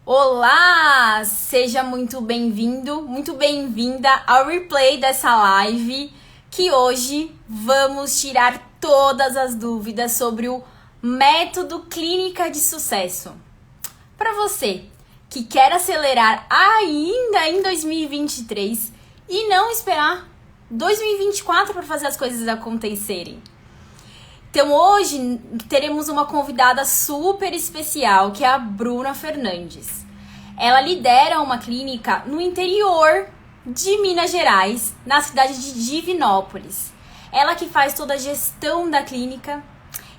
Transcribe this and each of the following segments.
Olá! Seja muito bem-vindo, muito bem-vinda ao replay dessa live, que hoje vamos tirar todas as dúvidas sobre o método Clínica de Sucesso. Para você que quer acelerar ainda em 2023 e não esperar 2024 para fazer as coisas acontecerem. Então hoje teremos uma convidada super especial, que é a Bruna Fernandes. Ela lidera uma clínica no interior de Minas Gerais, na cidade de Divinópolis. Ela que faz toda a gestão da clínica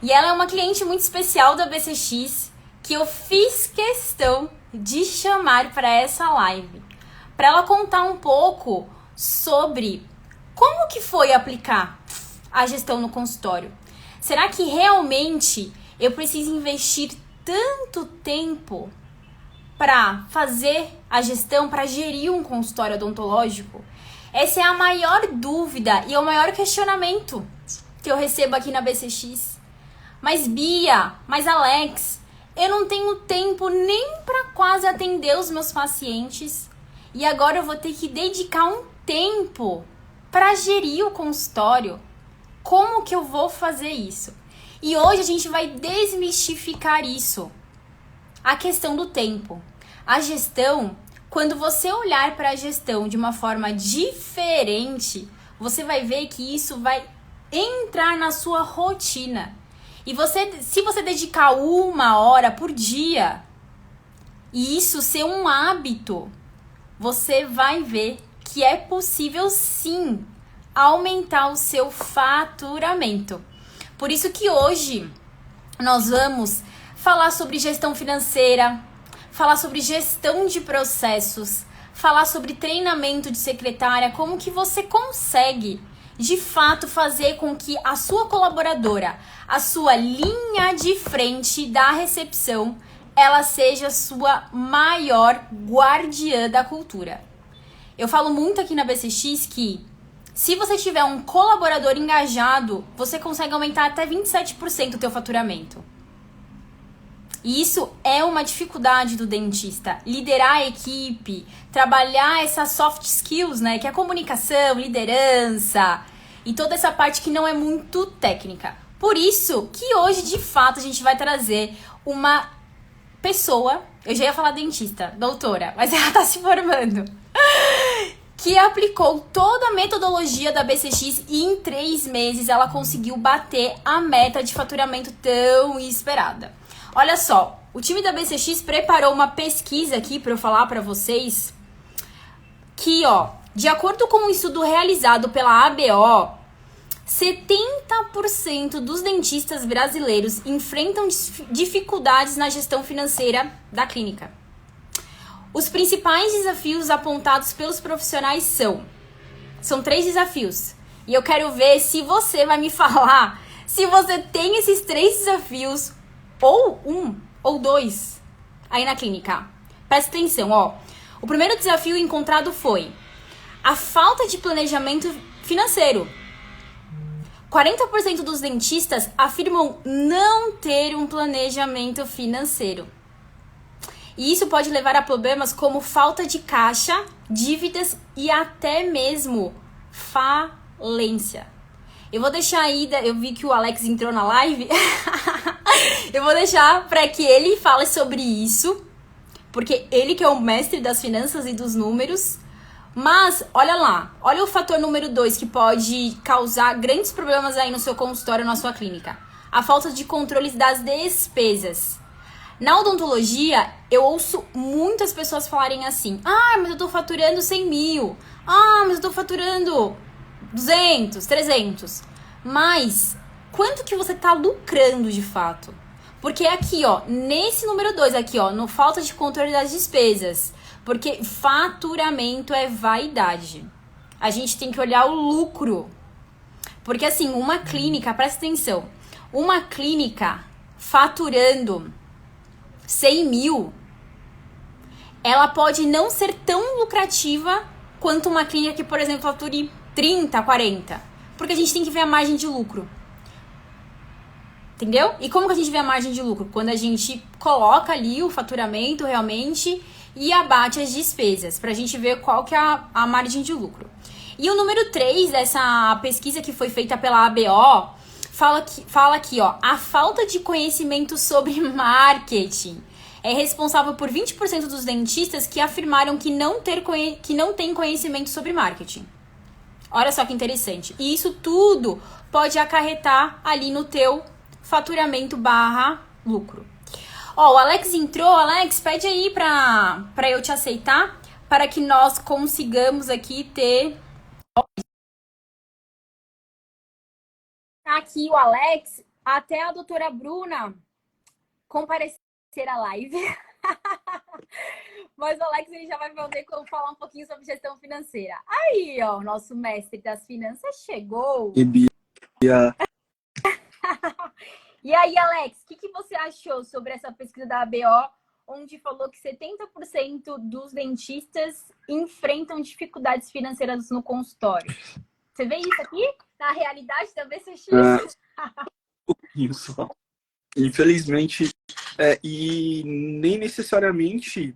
e ela é uma cliente muito especial da BCX que eu fiz questão de chamar para essa live, para ela contar um pouco sobre como que foi aplicar a gestão no consultório. Será que realmente eu preciso investir tanto tempo para fazer a gestão, para gerir um consultório odontológico? Essa é a maior dúvida e é o maior questionamento que eu recebo aqui na BCX. Mas Bia, mas Alex, eu não tenho tempo nem para quase atender os meus pacientes e agora eu vou ter que dedicar um tempo para gerir o consultório. Como que eu vou fazer isso? E hoje a gente vai desmistificar isso. A questão do tempo. A gestão, quando você olhar para a gestão de uma forma diferente, você vai ver que isso vai entrar na sua rotina. E se você dedicar 1 hora por dia, e isso ser um hábito, você vai ver que é possível sim aumentar o seu faturamento. Por isso que hoje nós vamos falar sobre gestão financeira, falar sobre gestão de processos, falar sobre treinamento de secretária, como que você consegue de fato fazer com que a sua colaboradora, a sua linha de frente da recepção, ela seja a sua maior guardiã da cultura. Eu falo muito aqui na BCX que se você tiver um colaborador engajado, você consegue aumentar até 27% o teu faturamento. E isso é uma dificuldade do dentista. Liderar a equipe, trabalhar essas soft skills, né? Que é a comunicação, liderança e toda essa parte que não é muito técnica. Por isso que hoje, de fato, a gente vai trazer uma pessoa, eu já ia falar dentista, doutora, mas ela tá se formando, que aplicou toda a metodologia da BCX e em 3 meses ela conseguiu bater a meta de faturamento tão esperada. Olha só, o time da BCX preparou uma pesquisa aqui para eu falar para vocês que, de acordo com um estudo realizado pela ABO, 70% dos dentistas brasileiros enfrentam dificuldades na gestão financeira da clínica. Os principais desafios apontados pelos profissionais são 3 desafios. E eu quero ver se você vai me falar se você tem esses 3 desafios, ou 1 ou 2, aí na clínica. Presta atenção, O primeiro desafio encontrado foi a falta de planejamento financeiro. 40% dos dentistas afirmam não ter um planejamento financeiro. E isso pode levar a problemas como falta de caixa, dívidas e até mesmo falência. Eu vou deixar aí, eu vi que o Alex entrou na live, eu vou deixar para que ele fale sobre isso, porque ele que é o mestre das finanças e dos números. Mas, olha lá, olha o fator número 2 que pode causar grandes problemas aí no seu consultório, na sua clínica. A falta de controle das despesas. Na odontologia, eu ouço muitas pessoas falarem assim: mas eu tô faturando 100 mil. Mas eu tô faturando 200, 300. Mas, quanto que você tá lucrando de fato? Porque aqui, nesse número 2 aqui, no falta de controle das despesas. Porque faturamento é vaidade. A gente tem que olhar o lucro. Porque assim, uma clínica, presta atenção, uma clínica faturando 100 mil, ela pode não ser tão lucrativa quanto uma clínica que, por exemplo, fature 30, 40. Porque a gente tem que ver a margem de lucro. Entendeu? E como que a gente vê a margem de lucro? Quando a gente coloca ali o faturamento realmente e abate as despesas, pra gente ver qual que é a margem de lucro. E o número 3 dessa pesquisa que foi feita pela ABO fala aqui, ó, a falta de conhecimento sobre marketing é responsável por 20% dos dentistas que afirmaram que não têm conhecimento sobre marketing. Olha só que interessante. E isso tudo pode acarretar ali no teu faturamento / lucro. Ó, o Alex entrou. Alex, pede aí pra eu te aceitar, para que nós consigamos aqui ter... Aqui o Alex, até a doutora Bruna comparecer à live. Mas o Alex ele já vai poder falar um pouquinho sobre gestão financeira. Aí, ó, o nosso mestre das finanças chegou. E Bia, E aí, Alex, o que você achou sobre essa pesquisa da ABO, onde falou que 70% dos dentistas enfrentam dificuldades financeiras no consultório? Você vê isso aqui? Na realidade, também você chega. pouquinho só. Infelizmente, e nem necessariamente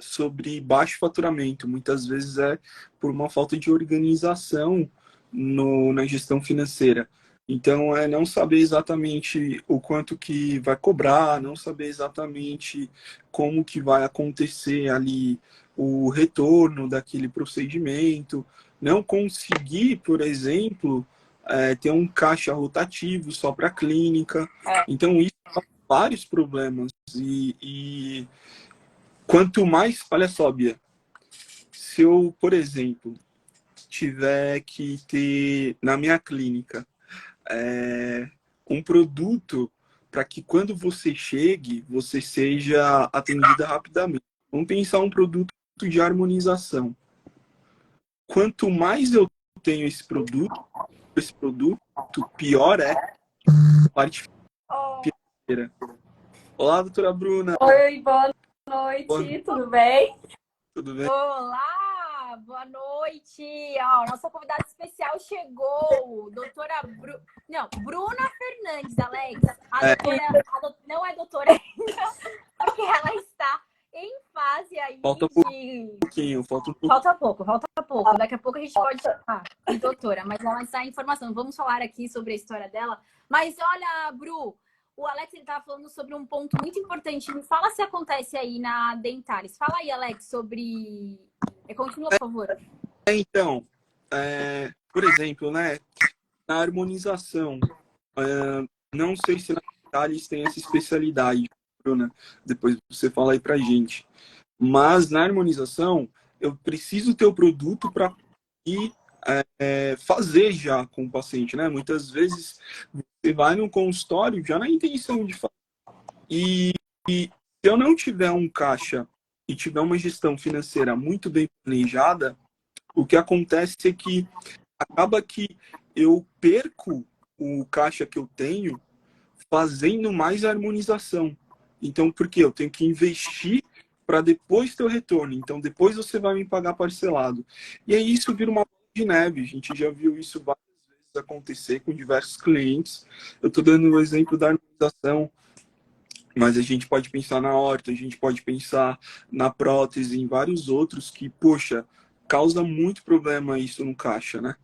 sobre baixo faturamento. Muitas vezes é por uma falta de organização na gestão financeira. Então, é não saber exatamente o quanto que vai cobrar, não saber exatamente como que vai acontecer ali o retorno daquele procedimento, não conseguir, por exemplo, ter um caixa rotativo só para a clínica. Então, isso dá vários problemas. E quanto mais, olha só, Bia, se eu, por exemplo, tiver que ter na minha clínica um produto para que quando você chegue, você seja atendida rapidamente. Vamos pensar um produto de harmonização. Quanto mais eu tenho esse produto, pior é a parte financeira. Olá, doutora Bruna. Oi, boa noite, tudo bem? Tudo bem? Olá, boa noite. Ó, nossa convidada especial chegou, doutora Bruna Fernandes, Alex. Não é doutora ainda, porque ela está em fase aí Falta Falta pouco. Daqui a pouco a gente pode chamar de doutora, mas ela está em formação. Vamos falar aqui sobre a história dela. Mas olha, Bru, o Alex estava falando sobre um ponto muito importante. Me fala se acontece aí na Dentalis. Fala aí, Alex, sobre... Continua, por favor. Então, por exemplo, né, na harmonização, não sei se na Dentalis tem essa especialidade, Bruna, depois você fala aí pra gente. Mas na harmonização, eu preciso ter o produto para ir fazer já com o paciente, né? Muitas vezes você vai no consultório já na intenção de fazer. E se eu não tiver um caixa e tiver uma gestão financeira muito bem planejada, o que acontece é que acaba que eu perco o caixa que eu tenho fazendo mais harmonização. Então, por quê? Eu tenho que investir para depois ter o retorno. Então, depois você vai me pagar parcelado. E aí isso vira uma bola de neve. A gente já viu isso várias vezes acontecer com diversos clientes. Eu estou dando o exemplo da harmonização, mas a gente pode pensar na horta, a gente pode pensar na prótese, em vários outros que, poxa, causa muito problema isso no caixa, né?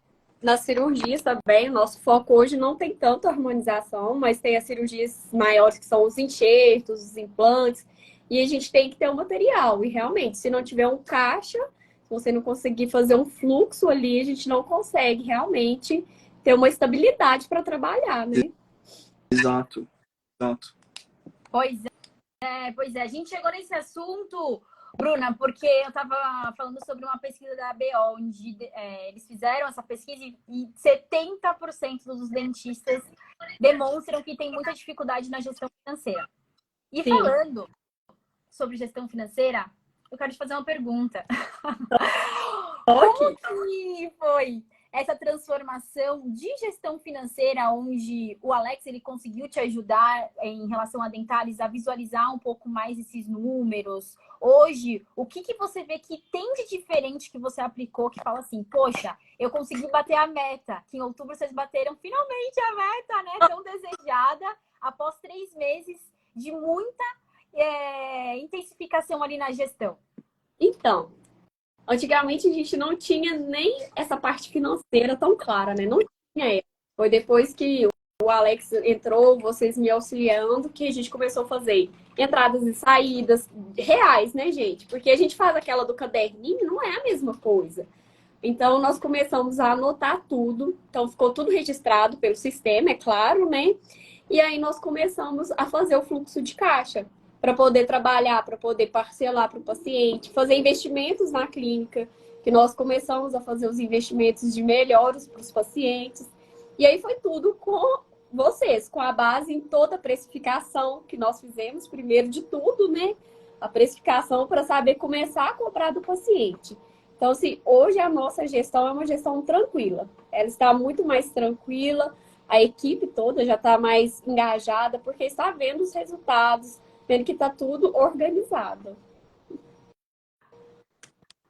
Nas cirurgias também, o nosso foco hoje não tem tanto harmonização, mas tem as cirurgias maiores que são os enxertos, os implantes, e a gente tem que ter o material. E realmente, se não tiver um caixa, se você não conseguir fazer um fluxo ali, a gente não consegue realmente ter uma estabilidade para trabalhar, né? Exato. Pois é. A gente chegou nesse assunto, Bruna, porque eu estava falando sobre uma pesquisa da ABO, onde eles fizeram essa pesquisa e 70% dos dentistas demonstram que tem muita dificuldade na gestão financeira. E Sim. falando sobre gestão financeira, eu quero te fazer uma pergunta. Como que foi essa transformação de gestão financeira, onde o Alex ele conseguiu te ajudar em relação a Dentalis a visualizar um pouco mais esses números? Hoje, o que você vê que tem de diferente que você aplicou, que fala assim, poxa, eu consegui bater a meta, que em outubro vocês bateram finalmente a meta, né? Tão desejada, após 3 meses de muita intensificação ali na gestão. Então, antigamente a gente não tinha nem essa parte financeira tão clara, né? Não tinha ela. Foi depois que o Alex entrou, vocês me auxiliando, que a gente começou a fazer entradas e saídas reais, né, gente? Porque a gente faz aquela do caderninho, não é a mesma coisa. Então, nós começamos a anotar tudo. Então, ficou tudo registrado pelo sistema, é claro, né? E aí, nós começamos a fazer o fluxo de caixa para poder trabalhar, para poder parcelar para o paciente, fazer investimentos na clínica, que nós começamos a fazer os investimentos de melhores para os pacientes. E aí, foi tudo com vocês, com a base em toda a precificação que nós fizemos, primeiro de tudo, né? A precificação para saber começar a comprar do paciente. Então, assim, hoje a nossa gestão é uma gestão tranquila. Ela está muito mais tranquila, a equipe toda já está mais engajada, porque está vendo os resultados, vendo que está tudo organizado.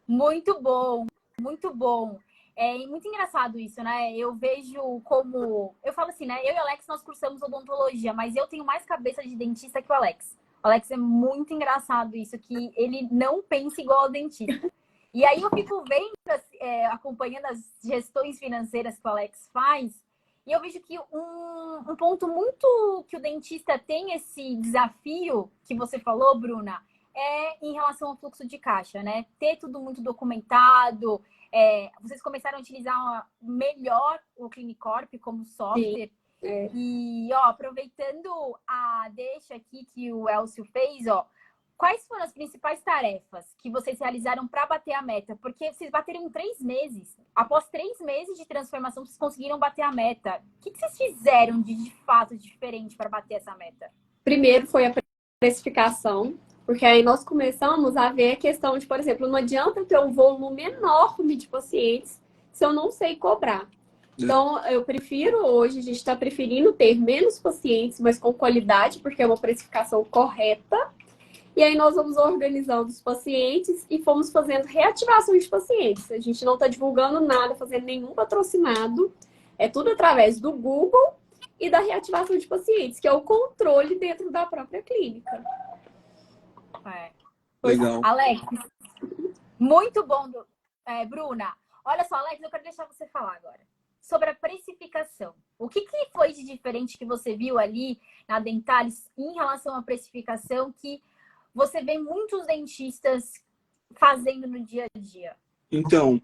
Muito bom, muito bom. É muito engraçado isso, né? Eu vejo como... Eu falo assim, né? Eu e o Alex, nós cursamos odontologia, mas eu tenho mais cabeça de dentista que o Alex. O Alex é muito engraçado isso, que ele não pensa igual ao dentista. E aí eu fico vendo, acompanhando as gestões financeiras que o Alex faz, e eu vejo que um ponto muito que o dentista tem esse desafio que você falou, Bruna, é em relação ao fluxo de caixa, né? Ter tudo muito documentado. Vocês começaram a utilizar melhor o Clinicorp como software. Sim, E, ó, aproveitando a deixa aqui que o Elcio fez, ó, quais foram as principais tarefas que vocês realizaram para bater a meta? Porque vocês bateram em 3 meses. Após 3 meses de transformação, vocês conseguiram bater a meta. O que vocês fizeram de fato diferente para bater essa meta? primeiro foi a precificação, porque aí nós começamos a ver a questão de, por exemplo, não adianta eu ter um volume enorme de pacientes se eu não sei cobrar. Então, eu prefiro hoje, a gente está preferindo ter menos pacientes, mas com qualidade, porque é uma precificação correta. E aí nós vamos organizando os pacientes e fomos fazendo reativações de pacientes. A gente não está divulgando nada, fazendo nenhum patrocinado. É tudo através do Google e da reativação de pacientes, que é o controle dentro da própria clínica. Legal. Alex, muito bom. Bruna, olha só, Alex, eu quero deixar você falar agora sobre a precificação. O que foi de diferente que você viu ali na Dentalis em relação à precificação que você vê muitos dentistas fazendo no dia a dia? Então,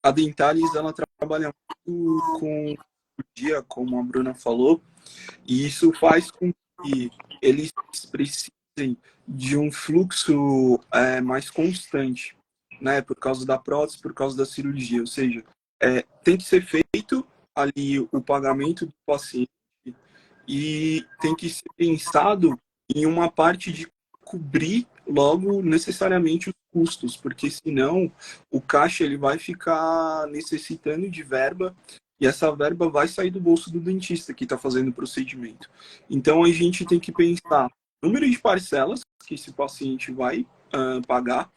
a Dentalis, ela trabalha muito com o dia, como a Bruna falou, e isso faz com que eles precisem de um fluxo mais constante, né? Por causa da prótese, por causa da cirurgia. Ou seja, tem que ser feito ali o pagamento do paciente e tem que ser pensado em uma parte de cobrir logo necessariamente os custos, porque senão o caixa ele vai ficar necessitando de verba e essa verba vai sair do bolso do dentista que está fazendo o procedimento. Então a gente tem que pensar no número de parcelas que esse paciente vai pagar,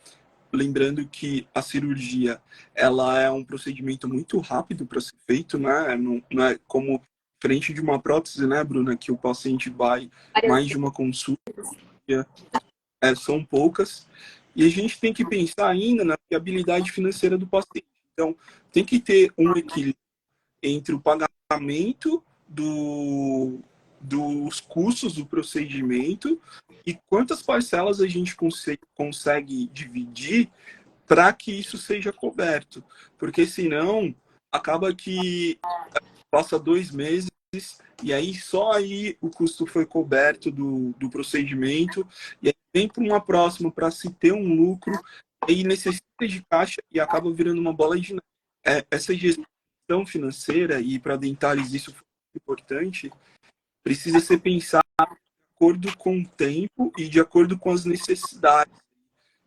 lembrando que a cirurgia ela é um procedimento muito rápido para ser feito, né? Não é como frente de uma prótese, né, Bruna, que o paciente vai mais de uma consulta, são poucas, e a gente tem que pensar ainda na viabilidade financeira do paciente. Então, tem que ter um equilíbrio entre o pagamento dos custos do procedimento e quantas parcelas a gente consegue dividir para que isso seja coberto. Porque senão, acaba que passa 2 meses e aí só aí o custo foi coberto do procedimento e aí vem para uma próxima para se ter um lucro e necessita de caixa e acaba virando uma bola de neve. Essa gestão financeira, e para Dentalis isso foi importante, precisa ser pensada de acordo com o tempo e de acordo com as necessidades.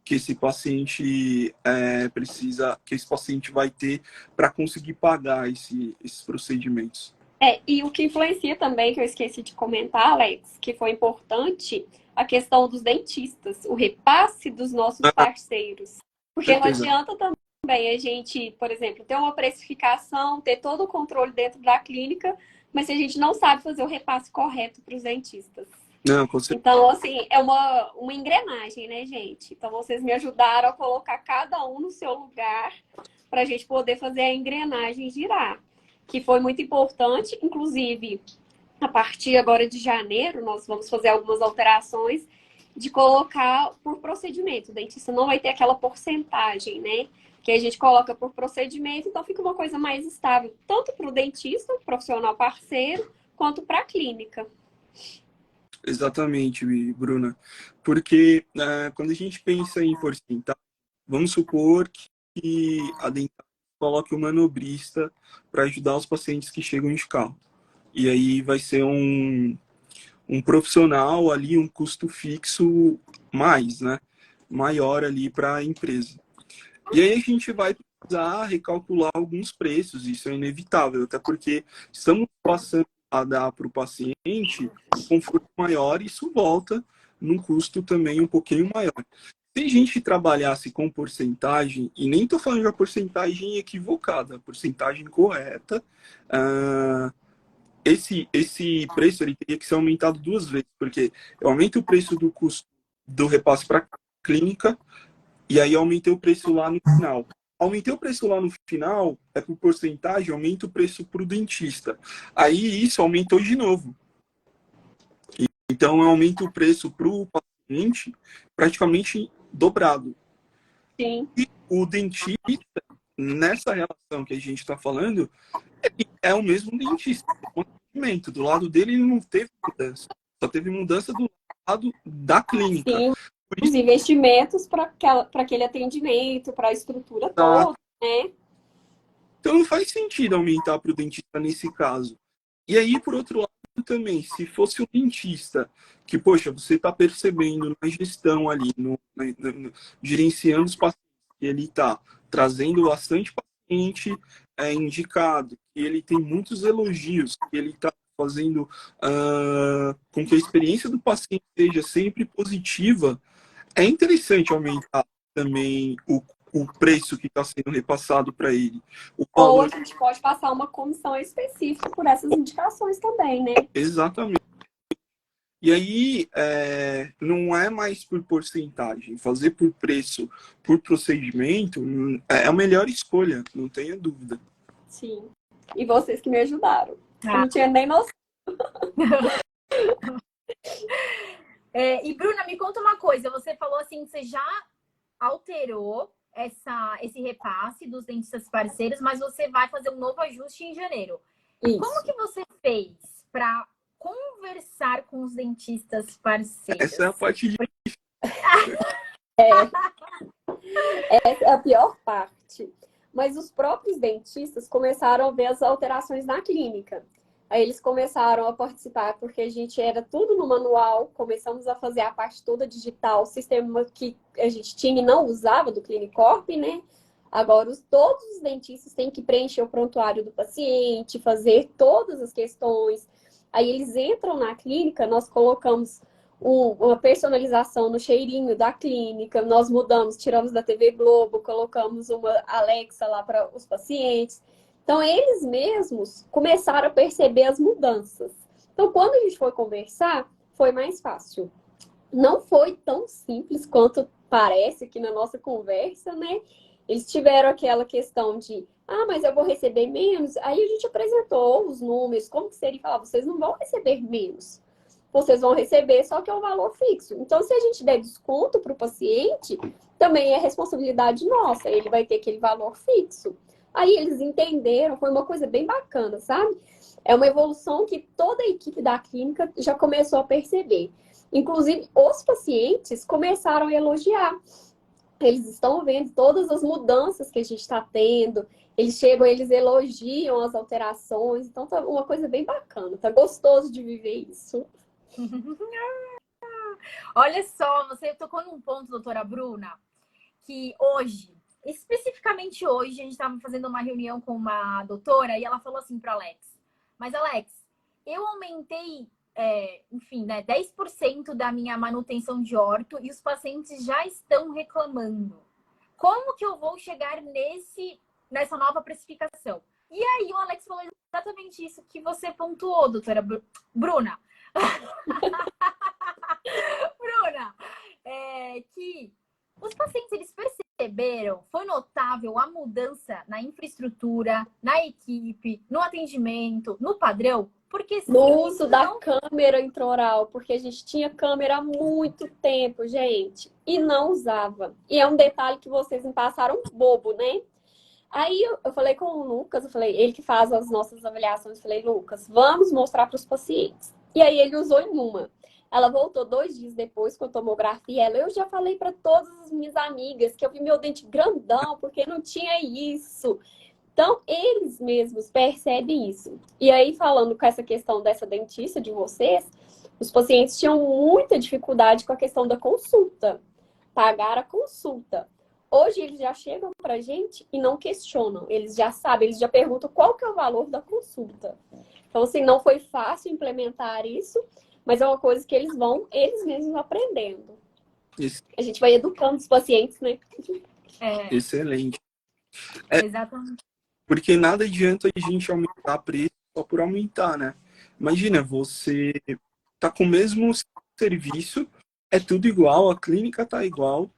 que esse paciente precisa, que esse paciente vai ter para conseguir pagar esses procedimentos. E o que influencia também, que eu esqueci de comentar, Alex, que foi importante, a questão dos dentistas, o repasse dos nossos parceiros. Porque não adianta também a gente, por exemplo, ter uma precificação, ter todo o controle dentro da clínica, mas se a gente não sabe fazer o repasse correto para os dentistas. Não, com certeza. Então, assim, é uma engrenagem, né, gente? Então, vocês me ajudaram a colocar cada um no seu lugar para a gente poder fazer a engrenagem girar. Que foi muito importante, inclusive, a partir agora de janeiro, nós vamos fazer algumas alterações de colocar por procedimento. O dentista não vai ter aquela porcentagem, né? Que a gente coloca por procedimento, então fica uma coisa mais estável, tanto para o dentista, profissional parceiro, quanto para a clínica. Exatamente, Bruna. Porque quando a gente pensa em porcentagem, vamos supor que a dentária coloque o manobrista para ajudar os pacientes que chegam de carro. E aí vai ser um profissional ali, um custo fixo mais, né? Maior ali para a empresa. E aí a gente vai precisar recalcular alguns preços, isso é inevitável, até porque estamos passando a dar para o paciente um conforto maior e isso volta num custo também um pouquinho maior. Se a gente trabalhasse com porcentagem, e nem estou falando de uma porcentagem equivocada, porcentagem correta, esse preço ele teria que ser aumentado 2 vezes, porque eu aumento o preço do custo do repasse para a clínica e aí aumentei o preço lá no final. Aumentei o preço lá no final, por porcentagem, aumenta o preço para o dentista. Aí isso aumentou de novo. Então eu aumento o preço para o paciente praticamente dobrado. Sim. E o dentista, nessa relação que a gente está falando, ele é o mesmo dentista. Do lado dele, ele não teve mudança. Só teve mudança do lado da clínica. Sim, os investimentos para aquele atendimento, para a estrutura toda, né? Então não faz sentido aumentar para o dentista nesse caso. E aí, por outro lado, também, se fosse o dentista, que, poxa, você está percebendo na gestão ali, gerenciando os pacientes, que ele está trazendo bastante paciente indicado, que ele tem muitos elogios, que ele está fazendo com que a experiência do paciente seja sempre positiva, é interessante aumentar também o preço que está sendo repassado para ele. Ou a gente pode passar uma comissão específica por essas indicações também, né? Exatamente. E aí, não é mais por porcentagem. Fazer por preço, por procedimento, é a melhor escolha, não tenha dúvida. Sim. E vocês que me ajudaram. Eu não tinha nem noção. E, Bruna, me conta uma coisa. Você falou assim, você já alterou esse repasse dos dentistas parceiros, mas você vai fazer um novo ajuste em janeiro. Isso. Como que você fez para conversar com os dentistas parceiros? Essa é a parte de... Essa é a pior parte. Mas os próprios dentistas começaram a ver as alterações na clínica. Aí eles começaram a participar, porque a gente era tudo no manual, começamos a fazer a parte toda digital, o sistema que a gente tinha e não usava do Clinicorp, né? Agora, todos os dentistas têm que preencher o prontuário do paciente, fazer todas as questões. Aí eles entram na clínica, nós colocamos uma personalização no cheirinho da clínica, nós mudamos, tiramos da TV Globo, colocamos uma Alexa lá para os pacientes. Então, eles mesmos começaram a perceber as mudanças. Então, quando a gente foi conversar, foi mais fácil. Não foi tão simples quanto parece aqui na nossa conversa, né? Eles tiveram aquela questão de, mas eu vou receber menos. Aí a gente apresentou os números, como que seria falar, vocês não vão receber menos. Vocês vão receber só que é um valor fixo. Então, se a gente der desconto para o paciente, também é responsabilidade nossa. Ele vai ter aquele valor fixo. Aí eles entenderam, foi uma coisa bem bacana, sabe? É uma evolução que toda a equipe da clínica já começou a perceber. Inclusive, os pacientes começaram a elogiar. Eles estão vendo todas as mudanças que a gente está tendo. Eles chegam, eles elogiam as alterações. Então, tá uma coisa bem bacana. Tá gostoso de viver isso. Olha só, você tocou num ponto, doutora Bruna, que hoje, especificamente hoje, a gente estava fazendo uma reunião com uma doutora e ela falou assim para Alex: mas Alex, eu aumentei, enfim, né, 10% da minha manutenção de orto e os pacientes já estão reclamando. Como que eu vou chegar nessa nova precificação? E aí o Alex falou exatamente isso que você pontuou, doutora Bruna. Bruna, que os pacientes, eles perceberam, foi notável a mudança na infraestrutura, na equipe, no atendimento, no padrão, porque No uso da câmera intraoral, porque a gente tinha câmera há muito tempo, gente, e não usava. E é um detalhe que vocês me passaram bobo, né? Aí eu falei com o Lucas, ele que faz as nossas avaliações, eu falei: Lucas, vamos mostrar para os pacientes. E aí ele usou em uma. Ela voltou 2 dias depois com a tomografia. Eu já falei para todas as minhas amigas que eu vi meu dente grandão, porque não tinha isso. Então, eles mesmos percebem isso. E aí, falando com essa questão dessa dentista de vocês, os pacientes tinham muita dificuldade com a questão da consulta. Pagar a consulta. Hoje, eles já chegam pra gente e não questionam. Eles já sabem, eles já perguntam qual que é o valor da consulta. Então, assim, não foi fácil implementar isso, mas é uma coisa que eles vão, eles mesmos aprendendo. Isso. A gente vai educando os pacientes, né? Excelente. Exatamente. Porque nada adianta a gente aumentar preço só por aumentar, né? Imagina, você tá com o mesmo serviço, é tudo igual, a clínica tá igual,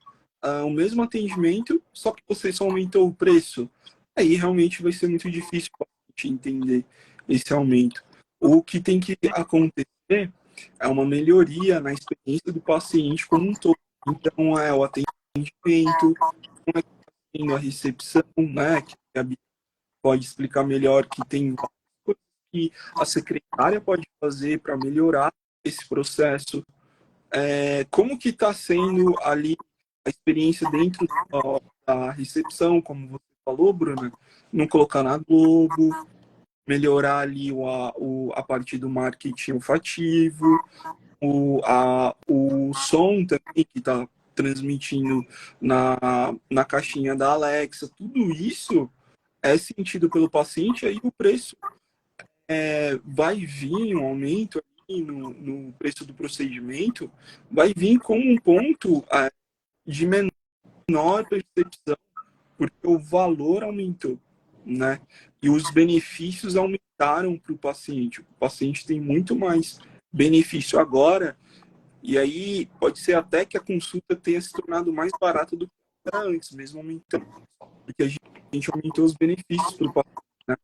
o mesmo atendimento, só que você só aumentou o preço. Aí realmente vai ser muito difícil para a gente entender esse aumento. O que tem que acontecer é uma melhoria na experiência do paciente como um todo. Então, é o atendimento, como é que está sendo a recepção, né? Que a Bia pode explicar melhor, que tem coisas que a secretária pode fazer para melhorar esse processo. Como que está sendo ali a experiência dentro da recepção, como você falou, Bruna? Não colocar na Globo, melhorar ali a parte do marketing olfativo, o som também que está transmitindo na caixinha da Alexa. Tudo isso é sentido pelo paciente, aí o preço vai vir, um aumento aí no preço do procedimento, vai vir com um ponto de menor percepção, porque o valor aumentou, né? E os benefícios aumentaram para o paciente. O paciente tem muito mais benefício agora, e aí pode ser até que a consulta tenha se tornado mais barata do que era antes, mesmo aumentando, porque a gente aumentou os benefícios para o paciente, né?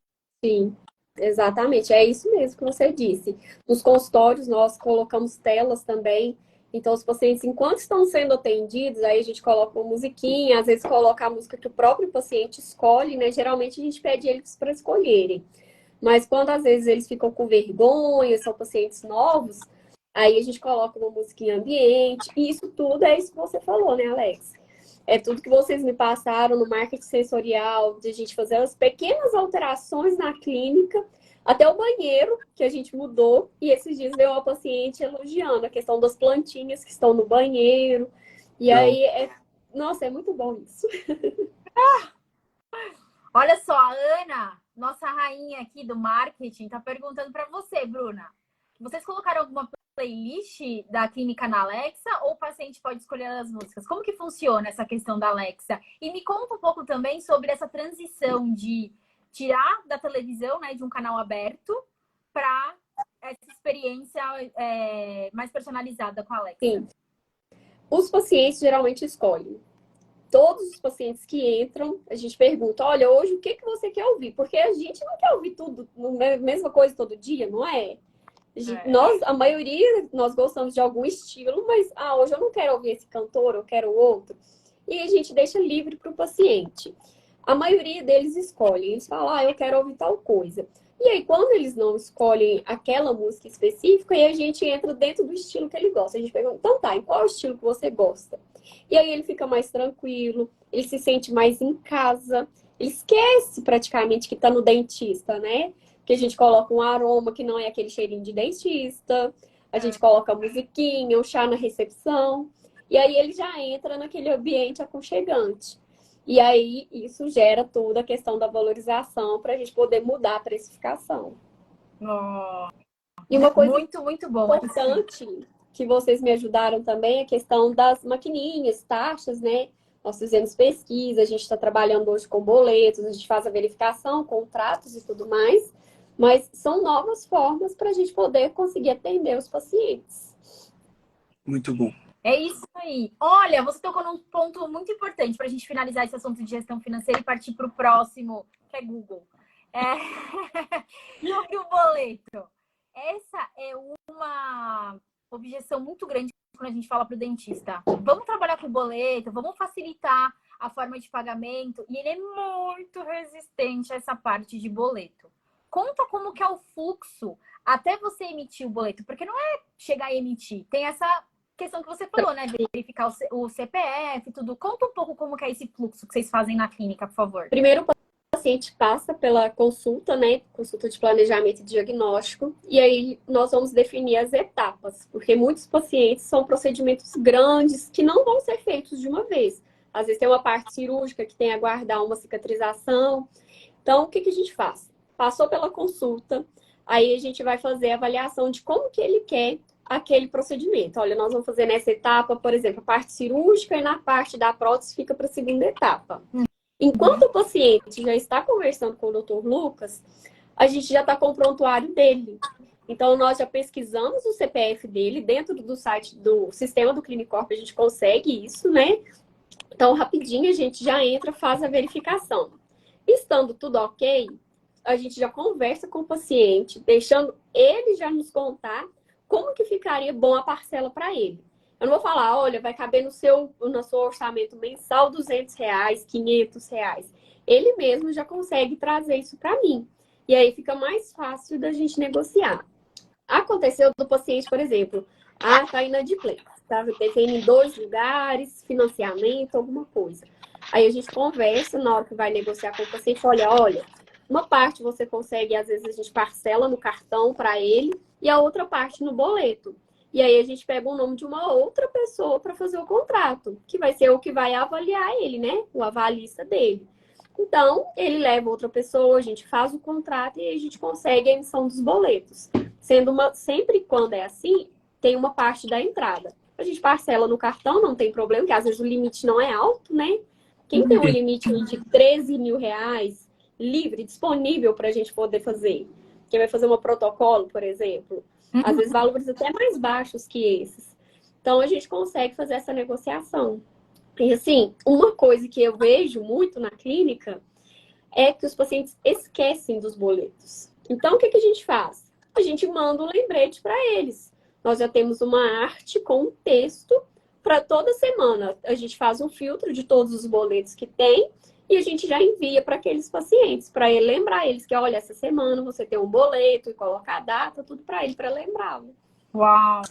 Sim, exatamente. É isso mesmo que você disse. Nos consultórios, nós colocamos telas também. Então, os pacientes, enquanto estão sendo atendidos, aí a gente coloca uma musiquinha, às vezes coloca a música que o próprio paciente escolhe, né? Geralmente a gente pede eles para escolherem. Mas quando às vezes eles ficam com vergonha, são pacientes novos, aí a gente coloca uma musiquinha ambiente. E isso tudo é isso que você falou, né, Alex? É tudo que vocês me passaram no marketing sensorial, de a gente fazer as pequenas alterações na clínica, até o banheiro, que a gente mudou, e esses dias veio uma paciente elogiando a questão das plantinhas que estão no banheiro. E aí, nossa, é muito bom isso. Olha só, a Ana, nossa rainha aqui do marketing, tá perguntando para você, Bruna. Vocês colocaram alguma playlist da clínica na Alexa ou o paciente pode escolher as músicas? Como que funciona essa questão da Alexa? E me conta um pouco também sobre essa transição de tirar da televisão, né, de um canal aberto, para essa experiência mais personalizada com a Alexa. Sim. Os pacientes geralmente escolhem. Todos os pacientes que entram, a gente pergunta: olha, hoje o que você quer ouvir? Porque a gente não quer ouvir tudo, a mesma coisa todo dia, não é? A maioria, nós gostamos de algum estilo, mas hoje eu não quero ouvir esse cantor, eu quero outro. E a gente deixa livre para o paciente. A maioria deles escolhem, eles falam: eu quero ouvir tal coisa. E aí, quando eles não escolhem aquela música específica, aí a gente entra dentro do estilo que ele gosta. A gente pergunta: então tá, em qual estilo que você gosta? E aí ele fica mais tranquilo, ele se sente mais em casa, ele esquece praticamente que tá no dentista, né? Que a gente coloca um aroma que não é aquele cheirinho de dentista, a gente coloca a musiquinha, o chá na recepção. E aí ele já entra naquele ambiente aconchegante. E aí isso gera toda a questão da valorização para a gente poder mudar a precificação. Oh, E uma coisa muito, muito bom. importante que vocês me ajudaram também é a questão das maquininhas, taxas, né? Nós fizemos pesquisa, a gente está trabalhando hoje com boletos, a gente faz a verificação, contratos e tudo mais, mas são novas formas para a gente poder conseguir atender os pacientes. Muito bom. É isso aí. Olha, você tocou num ponto muito importante para a gente finalizar esse assunto de gestão financeira e partir para o próximo, que é Google. Sobre o boleto. Essa é uma objeção muito grande quando a gente fala para o dentista. Vamos trabalhar com o boleto, vamos facilitar a forma de pagamento. E ele é muito resistente a essa parte de boleto. Conta como que é o fluxo até você emitir o boleto. Porque não é chegar e emitir. Tem essa questão que você falou, né? Verificar o CPF, tudo. Conta um pouco como que é esse fluxo que vocês fazem na clínica, por favor. Primeiro, o paciente passa pela consulta, né? Consulta de planejamento e diagnóstico. E aí nós vamos definir as etapas. Porque muitos pacientes são procedimentos grandes que não vão ser feitos de uma vez. Às vezes tem uma parte cirúrgica que tem a aguardar uma cicatrização. Então, o que a gente faz? Passou pela consulta, aí a gente vai fazer a avaliação de como que ele quer aquele procedimento. Olha, nós vamos fazer nessa etapa, por exemplo, a parte cirúrgica e na parte da prótese fica para a segunda etapa. Enquanto o paciente já está conversando com o Dr. Lucas, a gente já está com o prontuário dele. Então, nós já pesquisamos o CPF dele dentro do site do sistema do Clinicorp, a gente consegue isso, né? Então, rapidinho a gente já entra, faz a verificação. Estando tudo ok, a gente já conversa com o paciente, deixando ele já nos contar como que ficaria bom a parcela para ele. Eu não vou falar, olha, vai caber no seu orçamento mensal R$200, R$500. Ele mesmo já consegue trazer isso para mim. E aí fica mais fácil da gente negociar. Aconteceu do paciente, por exemplo, tá inadimplente, tá? Tem em 2 lugares, financiamento, alguma coisa. Aí a gente conversa na hora que vai negociar com o paciente, olha, uma parte você consegue, às vezes a gente parcela no cartão para ele e a outra parte no boleto. E aí a gente pega o nome de uma outra pessoa para fazer o contrato, que vai ser o que vai avaliar ele, né? O avalista dele. Então, ele leva outra pessoa, a gente faz o contrato e aí a gente consegue a emissão dos boletos. Sempre quando é assim, tem uma parte da entrada. A gente parcela no cartão, não tem problema, porque às vezes o limite não é alto, né? Quem tem um limite de R$13 mil livre, disponível para a gente poder fazer? Quem vai fazer um protocolo, por exemplo, às vezes valores até mais baixos que esses. Então, a gente consegue fazer essa negociação. E, assim, uma coisa que eu vejo muito na clínica é que os pacientes esquecem dos boletos. Então, o que a gente faz? A gente manda um lembrete para eles. Nós já temos uma arte com um texto para toda semana. A gente faz um filtro de todos os boletos que tem e a gente já envia para aqueles pacientes, para lembrar eles que, olha, essa semana você tem um boleto e colocar a data, tudo para ele, para lembrá-lo. Uau!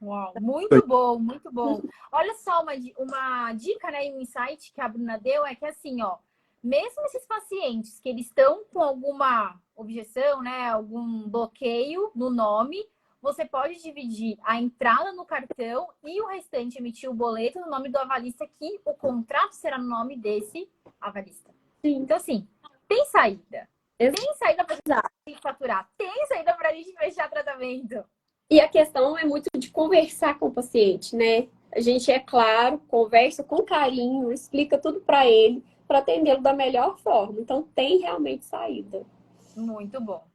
Uau, muito bom, muito bom. Olha só, uma dica, né, e um insight que a Bruna deu é que assim, ó, mesmo esses pacientes que eles estão com alguma objeção, né, algum bloqueio no nome, você pode dividir a entrada no cartão e o restante emitir o boleto no nome do avalista, que o contrato será no nome desse avalista. Sim. Então, assim, tem saída. Tem saída para a gente faturar. Tem saída para a gente fechar tratamento. E a questão é muito de conversar com o paciente, né? A gente, é claro, conversa com carinho, explica tudo para ele, para atendê-lo da melhor forma. Então, tem realmente saída. Muito bom,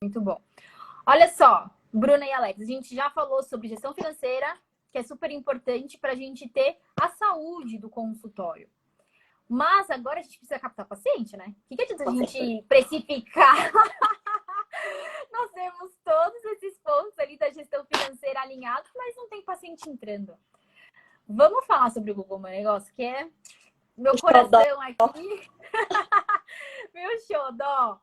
muito bom. Olha só, Bruna e Alex, a gente já falou sobre gestão financeira, que é super importante para a gente ter a saúde do consultório. Mas agora a gente precisa captar paciente, né? O que adianta a gente precificar? Nós temos todos esses pontos ali da gestão financeira alinhados, mas não tem paciente entrando. Vamos falar sobre o Google Meu Negócio, que é meu coração aqui. Meu xodó.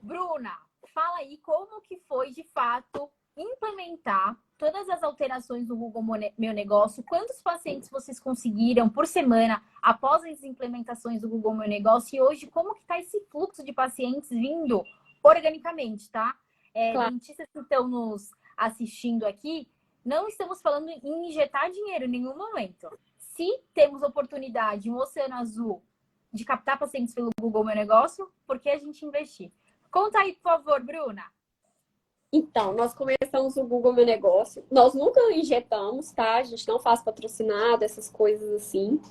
Bruna, fala aí como que foi, de fato, implementar todas as alterações do Google Meu Negócio. Quantos pacientes vocês conseguiram por semana após as implementações do Google Meu Negócio? E hoje, como que está esse fluxo de pacientes vindo organicamente, tá? Claro. Dentistas que estão nos assistindo aqui, não estamos falando em injetar dinheiro em nenhum momento. Se temos oportunidade, um oceano azul, de captar pacientes pelo Google Meu Negócio, por que a gente investir? Conta aí, por favor, Bruna. Então, nós começamos o Google Meu Negócio. Nós nunca injetamos, tá? A gente não faz patrocinado, essas coisas assim.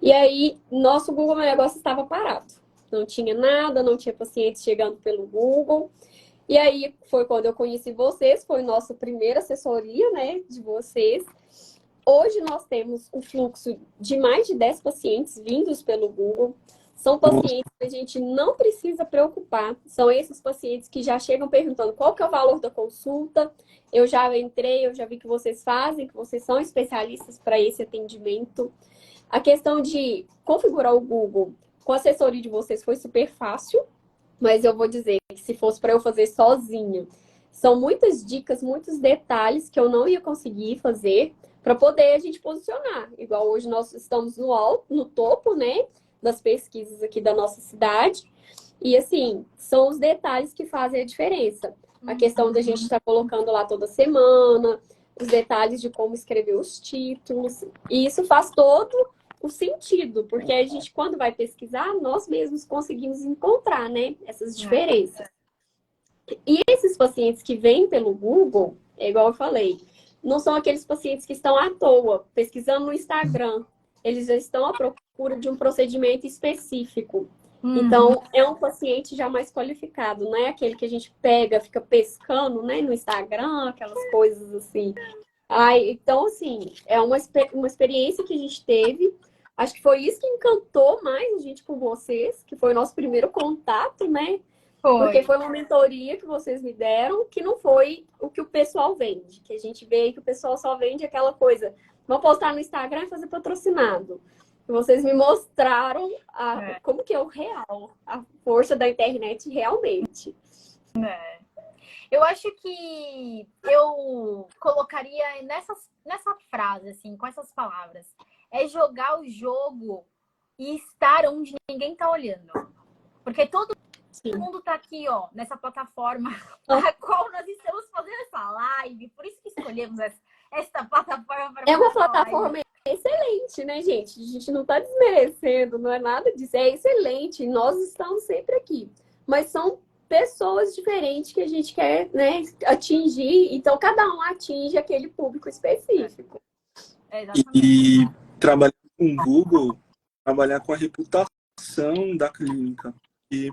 E aí, nosso Google Meu Negócio estava parado. Não tinha nada, não tinha pacientes chegando pelo Google. E aí, foi quando eu conheci vocês, foi nossa primeira assessoria, né, de vocês. Hoje nós temos um fluxo de mais de 10 pacientes vindos pelo Google. São pacientes que a gente não precisa preocupar. São esses pacientes que já chegam perguntando qual que é o valor da consulta. Eu já entrei, eu já vi que vocês fazem, que vocês são especialistas para esse atendimento. A questão de configurar o Google com a assessoria de vocês foi super fácil, mas eu vou dizer que se fosse para eu fazer sozinha, são muitas dicas, muitos detalhes que eu não ia conseguir fazer para poder a gente posicionar. Igual hoje nós estamos no topo, né, das pesquisas aqui da nossa cidade. E, assim, são os detalhes que fazem a diferença. A questão da gente estar colocando lá toda semana, os detalhes de como escrever os títulos. E isso faz todo o sentido, porque a gente, quando vai pesquisar, nós mesmos conseguimos encontrar, né, essas diferenças. E esses pacientes que vêm pelo Google, é igual eu falei, não são aqueles pacientes que estão à toa, pesquisando no Instagram. Eles já estão à procura de um procedimento específico. Então, é um paciente já mais qualificado, não é aquele que a gente pega, fica pescando, né, no Instagram, aquelas coisas assim. Então, assim, é uma experiência que a gente teve. Acho que foi isso que encantou mais a gente com vocês, que foi o nosso primeiro contato, né? Porque foi uma mentoria que vocês me deram, que não foi o que o pessoal vende. Que a gente vê que o pessoal só vende aquela coisa. Vou postar no Instagram e fazer patrocinado. Vocês me mostraram como que é o real, a força da internet realmente. Eu acho que eu colocaria nessa frase, assim, com essas palavras. É jogar o jogo e estar onde ninguém tá olhando. Porque todo mundo tá aqui, ó, nessa plataforma a qual nós estamos fazendo essa live. Por isso que escolhemos essa plataforma para É uma plataforma excelente, né, gente? A gente não tá desmerecendo, não é nada disso. É excelente, nós estamos sempre aqui. Mas são pessoas diferentes que a gente quer, né, atingir. Então, cada um atinge aquele público específico. E trabalhar com o Google, trabalhar com a reputação da clínica. E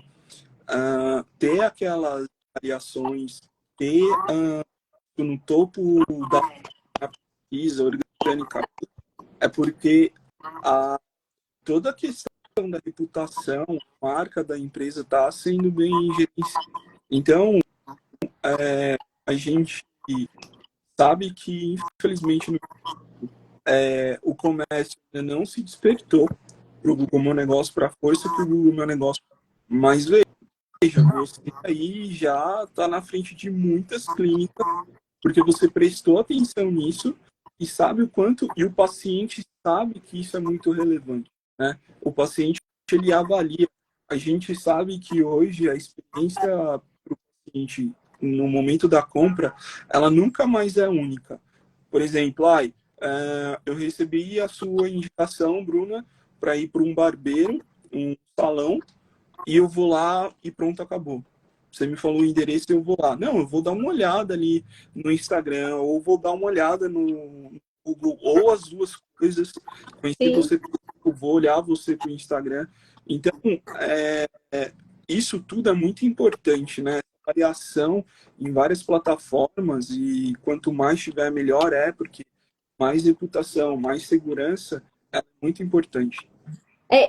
ter aquelas variações, ter no topo da pesquisa orgânica, é porque toda a questão da reputação, a marca da empresa está sendo bem gerenciada. Então, a gente sabe que, infelizmente, o comércio ainda não se despertou para o Google Meu Negócio, para a força que o Google Meu Negócio, mas veja, você aí já está na frente de muitas clínicas, porque você prestou atenção nisso e sabe o quanto, e o paciente sabe que isso é muito relevante, né? O paciente, ele avalia. A gente sabe que hoje a experiência para o paciente no momento da compra, ela nunca mais é única. Por exemplo, eu recebi a sua indicação, Bruna, para ir para um barbeiro, um salão, e eu vou lá e pronto, acabou. Você me falou o endereço e eu vou lá. Não, eu vou dar uma olhada ali no Instagram, ou vou dar uma olhada no Google, ou as duas coisas. Conheci você, eu vou olhar você pro Instagram. Então, isso tudo é muito importante, né? Variação em várias plataformas, e quanto mais tiver, melhor porque mais reputação, mais segurança é muito importante.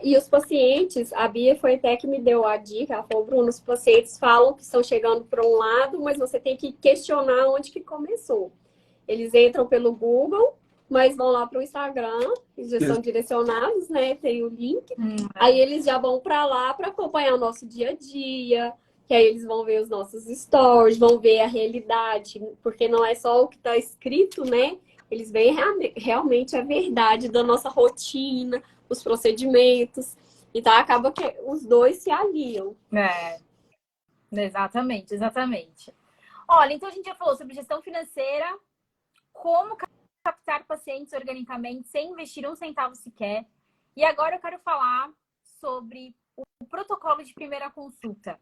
E os pacientes, a Bia foi até que me deu a dica, ela falou, Bruno, os pacientes falam que estão chegando para um lado, mas você tem que questionar onde que começou. Eles entram pelo Google, mas vão lá para o Instagram, eles já são direcionados, né? Tem o link. Aí eles já vão para lá para acompanhar o nosso dia a dia, que aí eles vão ver os nossos stories, vão ver a realidade, porque não é só o que está escrito, né? Eles veem realmente a verdade da nossa rotina, os procedimentos. Então, acaba que os dois se aliam. Exatamente. Olha, então a gente já falou sobre gestão financeira, como captar pacientes organicamente sem investir um centavo sequer. E agora eu quero falar sobre o protocolo de primeira consulta,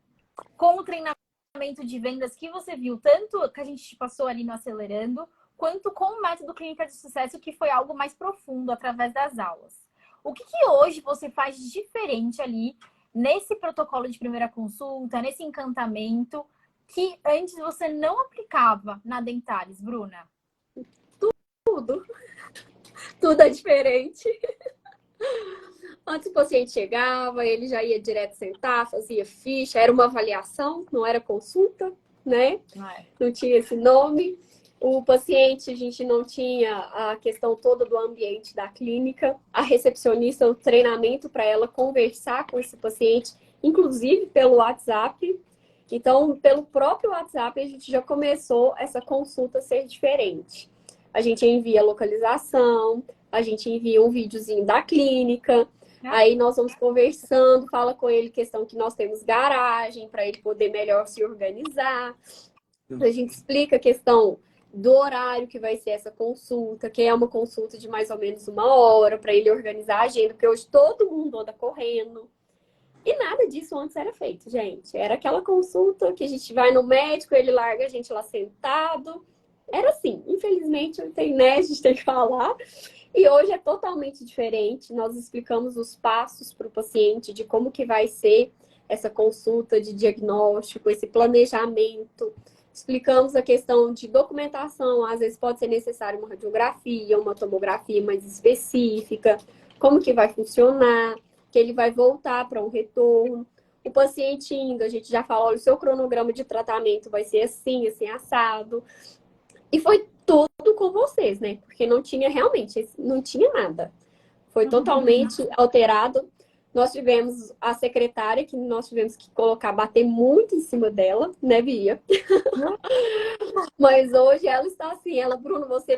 com o treinamento de vendas que você viu, tanto que a gente passou ali no Acelerando, quanto com o método Clínica de Sucesso, que foi algo mais profundo através das aulas. O que hoje você faz de diferente ali nesse protocolo de primeira consulta, nesse encantamento, que antes você não aplicava na Dentalis, Bruna? Tudo. Tudo é diferente. Antes o paciente chegava, ele já ia direto sentar, fazia ficha, era uma avaliação, não era consulta, né? Não tinha esse nome. O paciente, a gente não tinha a questão toda do ambiente da clínica. A recepcionista, o treinamento para ela conversar com esse paciente, inclusive pelo WhatsApp. Então, pelo próprio WhatsApp, a gente já começou essa consulta a ser diferente. A gente envia a localização, a gente envia um videozinho da clínica, aí nós vamos conversando, fala com ele questão que nós temos garagem, para ele poder melhor se organizar. A gente explica a questão do horário que vai ser essa consulta, que é uma consulta de mais ou menos 1 hora, para ele organizar a agenda, porque hoje todo mundo anda correndo. E nada disso antes era feito, gente. Era aquela consulta que a gente vai no médico, ele larga a gente lá sentado. Era assim, infelizmente, eu tenho, né, a gente tem que falar. E hoje é totalmente diferente. Nós explicamos os passos para o paciente de como que vai ser essa consulta de diagnóstico, esse planejamento. Explicamos a questão de documentação. Às vezes pode ser necessário uma radiografia, uma tomografia mais específica. Como que vai funcionar, que ele vai voltar para um retorno. O paciente indo, a gente já fala, olha, o seu cronograma de tratamento vai ser assim, assim, assado. E foi tudo com vocês, né? Porque não tinha realmente, não tinha nada. Foi totalmente alterado. Nós tivemos a secretária, que nós tivemos que colocar, bater muito em cima dela, né, Bia? Mas hoje ela está assim, ela, Bruno, você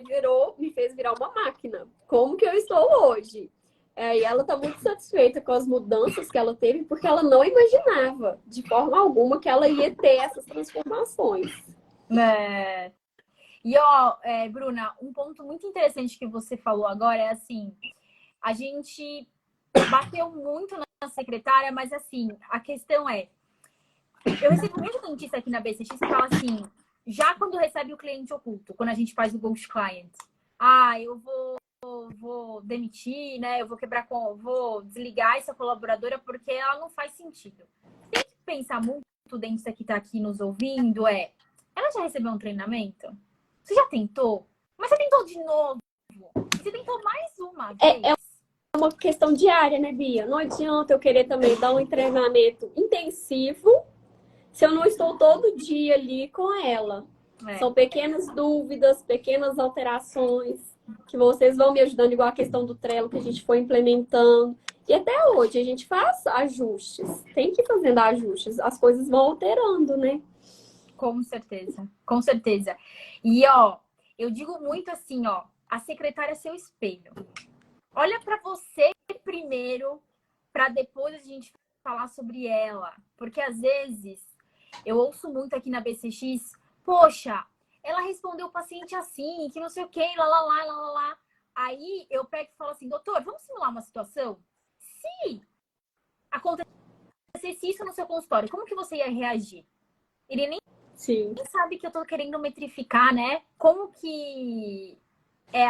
me fez virar uma máquina. Como que eu estou hoje? E ela está muito satisfeita com as mudanças que ela teve, porque ela não imaginava, de forma alguma, que ela ia ter essas transformações. E, ó, Bruna, um ponto muito interessante que você falou agora é assim, a gente bateu muito na secretária, mas assim, a questão é, eu recebo muito dentista aqui na BCX que fala assim, já quando recebe o cliente oculto, quando a gente faz o Ghost Client, eu vou demitir, né? Eu vou desligar essa colaboradora porque ela não faz sentido. Tem que pensar muito, o dentista que está aqui nos ouvindo, ela já recebeu um treinamento? Você já tentou? Mas você tentou de novo? Você tentou mais uma vez? É uma questão diária, né, Bia? Não adianta eu querer também dar um treinamento intensivo se eu não estou todo dia ali com ela. São pequenas dúvidas, pequenas alterações que vocês vão me ajudando, igual a questão do Trello que a gente foi implementando. E até hoje a gente faz ajustes. Tem que ir fazendo ajustes. As coisas vão alterando, né? Com certeza, com certeza. E, ó, eu digo muito assim, ó, a secretária é seu espelho. Olha para você primeiro, para depois a gente falar sobre ela. Porque, às vezes, eu ouço muito aqui na BCX, poxa, ela respondeu o paciente assim, que não sei o quê, lá. Aí eu pego e falo assim, doutor, vamos simular uma situação? Se acontecesse isso no seu consultório, como que você ia reagir? Ele nem sabe que eu tô querendo metrificar, né? Como que é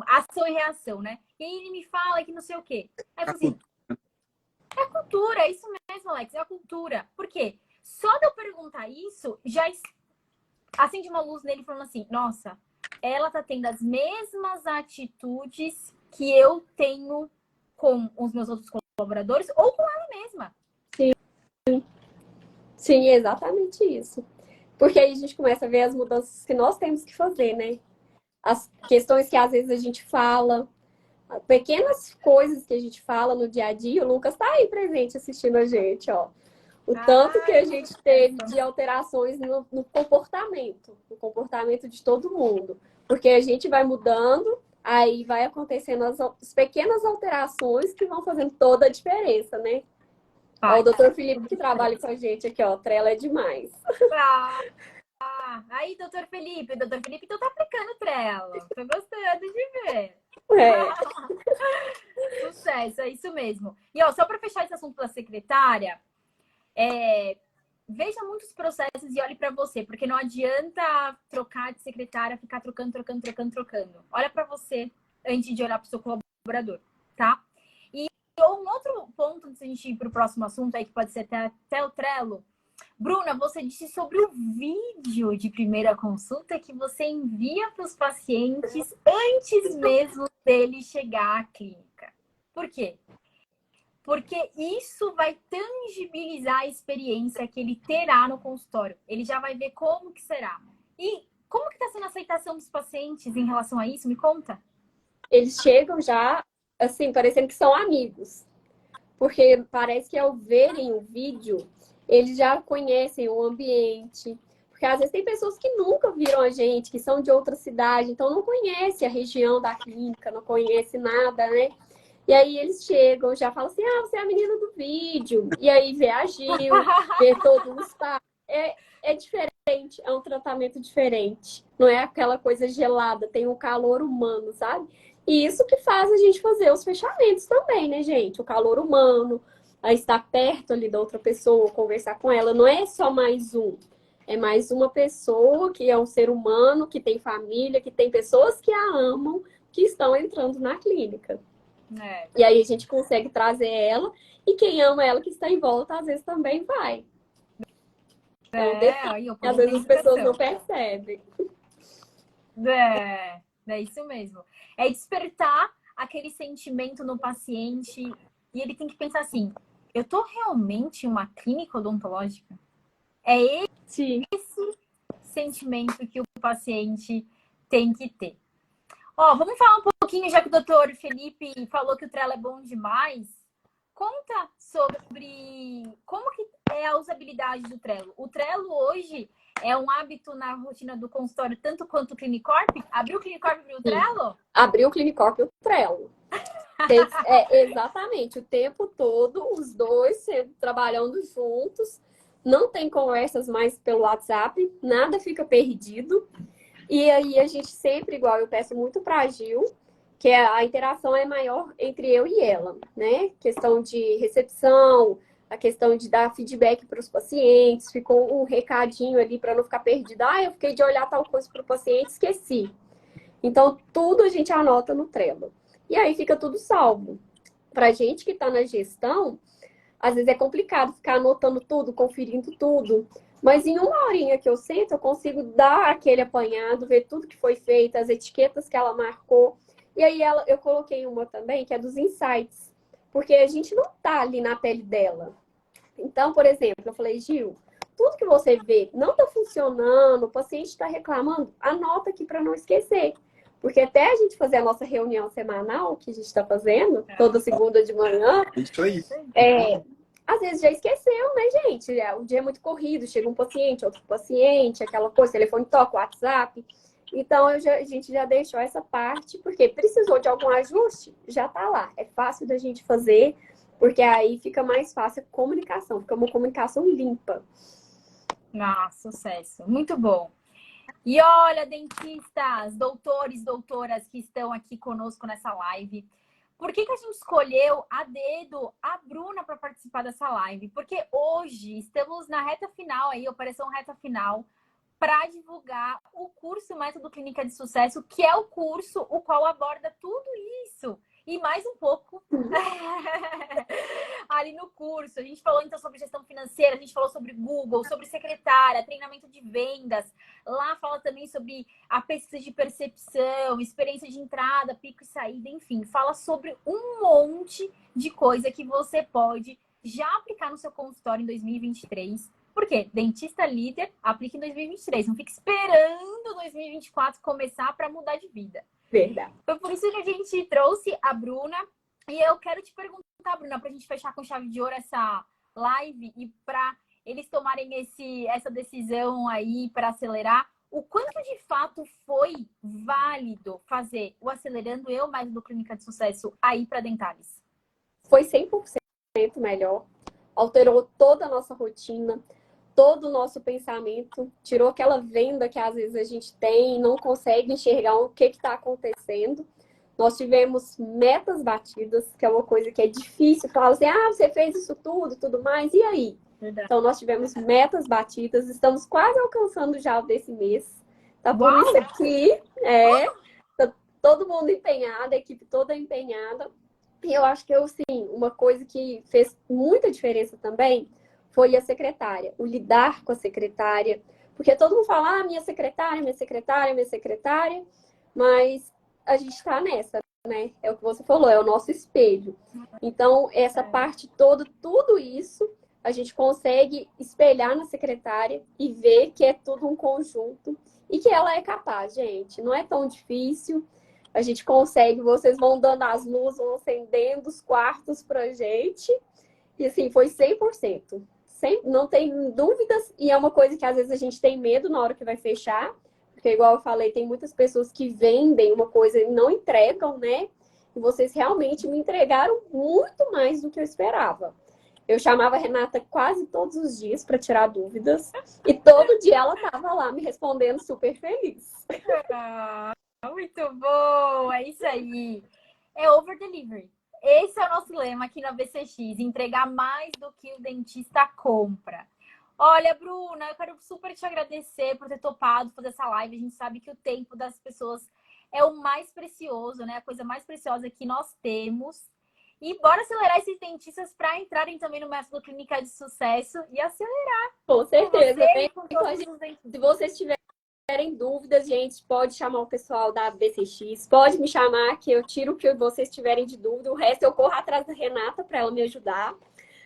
ação e reação, né? E aí ele me fala que não sei o quê. Aí eu falo assim, é a cultura, é isso mesmo, Alex, é a cultura. Por quê? Só de eu perguntar isso, já acende uma luz nele falando assim, nossa, ela tá tendo as mesmas atitudes que eu tenho com os meus outros colaboradores ou com ela mesma. Sim, exatamente isso. Porque aí a gente começa a ver as mudanças que nós temos que fazer, né? As questões que às vezes a gente fala, pequenas coisas que a gente fala no dia a dia. O Lucas tá aí presente assistindo a gente, ó. O tanto que a gente teve de alterações no comportamento de todo mundo. Porque a gente vai mudando, aí vai acontecendo as pequenas alterações que vão fazendo toda a diferença, né? Ó, o doutor Felipe que trabalha com a gente aqui, ó. Trello é demais. Aí, doutor Felipe então tá aplicando o Trello. Tô gostando de ver. Sucesso, é isso mesmo. E ó, só para fechar esse assunto da secretária, veja muitos processos e olhe para você, porque não adianta trocar de secretária, ficar trocando. Olha para você antes de olhar para o seu colaborador, tá? E um outro ponto, antes de a gente ir para o próximo assunto aí, que pode ser até o Trello. Bruna, você disse sobre o vídeo de primeira consulta que você envia para os pacientes antes mesmo dele chegar à clínica. Por quê? Porque isso vai tangibilizar a experiência que ele terá no consultório. Ele já vai ver como que será. E como que está sendo a aceitação dos pacientes em relação a isso? Me conta. Eles chegam já, assim, parecendo que são amigos. Porque parece que ao verem o vídeo, eles já conhecem o ambiente. Porque às vezes tem pessoas que nunca viram a gente, que são de outra cidade, então não conhece a região da clínica, não conhece nada, né? E aí eles chegam, já falam assim, você é a menina do vídeo. E aí vê a Gil, vê todo o staff. É diferente, é um tratamento diferente. Não é aquela coisa gelada, tem um calor humano, sabe? E isso que faz a gente fazer os fechamentos também, né, gente? O calor humano, a estar perto ali da outra pessoa, conversar com ela. Não é só mais um. É mais uma pessoa que é um ser humano, que tem família, que tem pessoas que a amam, que estão entrando na clínica. E aí a gente consegue trazer ela, e quem ama ela que está em volta, às vezes também vai. Então, às vezes as pessoas não percebem. É isso mesmo. É despertar aquele sentimento no paciente e ele tem que pensar assim, eu tô realmente em uma clínica odontológica? É esse sentimento que o paciente tem que ter. Ó, vamos falar um pouquinho, já que o doutor Felipe falou que o Trello é bom demais. Conta sobre como que é a usabilidade do Trello. O Trello hoje é um hábito na rotina do consultório, tanto quanto o Clinicorp? Abriu o Clinicorp e abriu o Trello? Abriu o Clinicorp e o Trello. Exatamente, o tempo todo, os dois trabalhando juntos. Não tem conversas mais pelo WhatsApp, nada fica perdido. E aí a gente sempre, igual eu peço muito para a Gil, que a interação é maior entre eu e ela, né? Questão de recepção, a questão de dar feedback para os pacientes, ficou um recadinho ali para não ficar perdida. Eu fiquei de olhar tal coisa para o paciente, esqueci. Então, tudo a gente anota no Trello. E aí fica tudo salvo. Para gente que está na gestão, às vezes é complicado ficar anotando tudo, conferindo tudo. Mas em uma horinha que eu sento, eu consigo dar aquele apanhado, ver tudo que foi feito, as etiquetas que ela marcou. E aí eu coloquei uma também, que é dos insights. Porque a gente não tá ali na pele dela. Então, por exemplo, eu falei, Gil, tudo que você vê não tá funcionando, o paciente está reclamando, anota aqui para não esquecer. Porque até a gente fazer a nossa reunião semanal, que a gente está fazendo, toda segunda de manhã, Isso aí. Às vezes já esqueceu, né, gente? O dia é muito corrido, chega um paciente, outro paciente, aquela coisa, telefone toca, WhatsApp. Então, a gente já deixou essa parte, porque precisou de algum ajuste, já tá lá. É fácil da gente fazer, porque aí fica mais fácil a comunicação, fica uma comunicação limpa. Sucesso. Muito bom. E olha, dentistas, doutores, doutoras que estão aqui conosco nessa live, por que a gente escolheu a dedo a Bruna para participar dessa live? Porque hoje estamos na reta final aí, operação reta final, para divulgar o curso Método Clínica de Sucesso, que é o curso o qual aborda tudo isso e mais um pouco ali no curso. A gente falou então sobre gestão financeira, a gente falou sobre Google, sobre secretária, treinamento de vendas. Lá fala também sobre a pesquisa de percepção, experiência de entrada, pico e saída, enfim. Fala sobre um monte de coisa que você pode já aplicar no seu consultório em 2023. Por quê? Dentista líder, aplica em 2023. Não fique esperando 2024 começar para mudar de vida. Verdade. Foi por isso que a gente trouxe a Bruna. E eu quero te perguntar, Bruna, para a gente fechar com chave de ouro essa live e para eles tomarem essa decisão aí para acelerar, o quanto de fato foi válido fazer o Acelerando Eu Mais do Clínica de Sucesso aí para Dentalis? Foi 100% melhor. Alterou toda a nossa rotina. todo o nosso pensamento, tirou aquela venda que às vezes a gente tem e não consegue enxergar o que está acontecendo. Nós tivemos metas batidas, que é uma coisa que é difícil. Falar assim, você fez isso tudo mais, e aí? Verdade. Então, nós tivemos metas batidas, estamos quase alcançando já o desse mês. Tá por Uau! isso aqui, tá todo mundo empenhado, a equipe toda empenhada. E eu acho que uma coisa que fez muita diferença também foi a secretária, o lidar com a secretária. Porque todo mundo fala, minha secretária, mas a gente está nessa, né? É o que você falou, é o nosso espelho. Então, essa parte toda, tudo isso, a gente consegue espelhar na secretária e ver que é tudo um conjunto e que ela é capaz, gente. Não é tão difícil. A gente consegue, vocês vão dando as luzes, vão acendendo os quartos pra gente. E assim, foi 100%. Não tem dúvidas. E é uma coisa que às vezes a gente tem medo na hora que vai fechar. Porque, igual eu falei, tem muitas pessoas que vendem uma coisa e não entregam, né? E vocês realmente me entregaram muito mais do que eu esperava. Eu chamava a Renata quase todos os dias para tirar dúvidas. E todo dia ela estava lá me respondendo super feliz. Muito bom! É isso aí. É over delivery. Esse é o nosso lema aqui na BCX. Entregar mais do que o dentista compra. Olha, Bruna, eu quero super te agradecer por ter topado fazer essa live. A gente sabe que o tempo das pessoas é o mais precioso, né? A coisa mais preciosa que nós temos. E bora acelerar esses dentistas para entrarem também no método Clínica de Sucesso e acelerar. Com certeza. Com todos os dentistas. Se vocês tiverem dúvidas, gente, pode chamar o pessoal da BCX. Pode me chamar que eu tiro o que vocês tiverem de dúvida. O resto eu corro atrás da Renata para ela me ajudar.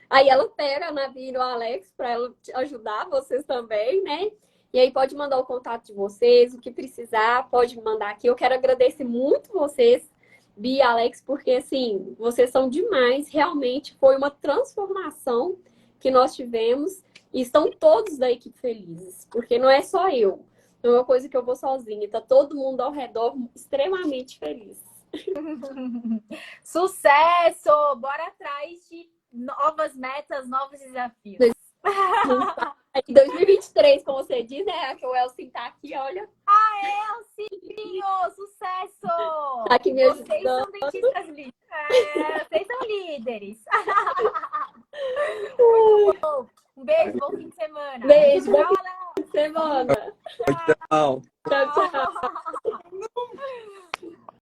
Aí ela pega a Navi e o Alex para ela ajudar vocês também, né? E aí pode mandar o contato de vocês, o que precisar, pode me mandar aqui. Eu quero agradecer muito vocês, Bia e Alex, porque assim, vocês são demais. Realmente foi uma transformação que nós tivemos e estão todos da equipe felizes, porque não é só eu. Não é uma coisa que eu vou sozinha, tá todo mundo ao redor extremamente feliz. Sucesso! Bora atrás de novas metas, novos desafios. Em 2023, como você diz, né? Que o Elcio tá aqui, olha. Elcinho! Sucesso! Aqui me ajudando. Vocês são dentistas líderes. Vocês são líderes. Muito bom. Um beijo, bom fim de semana. Beijo, Tchau, bom fim de semana. Tchau.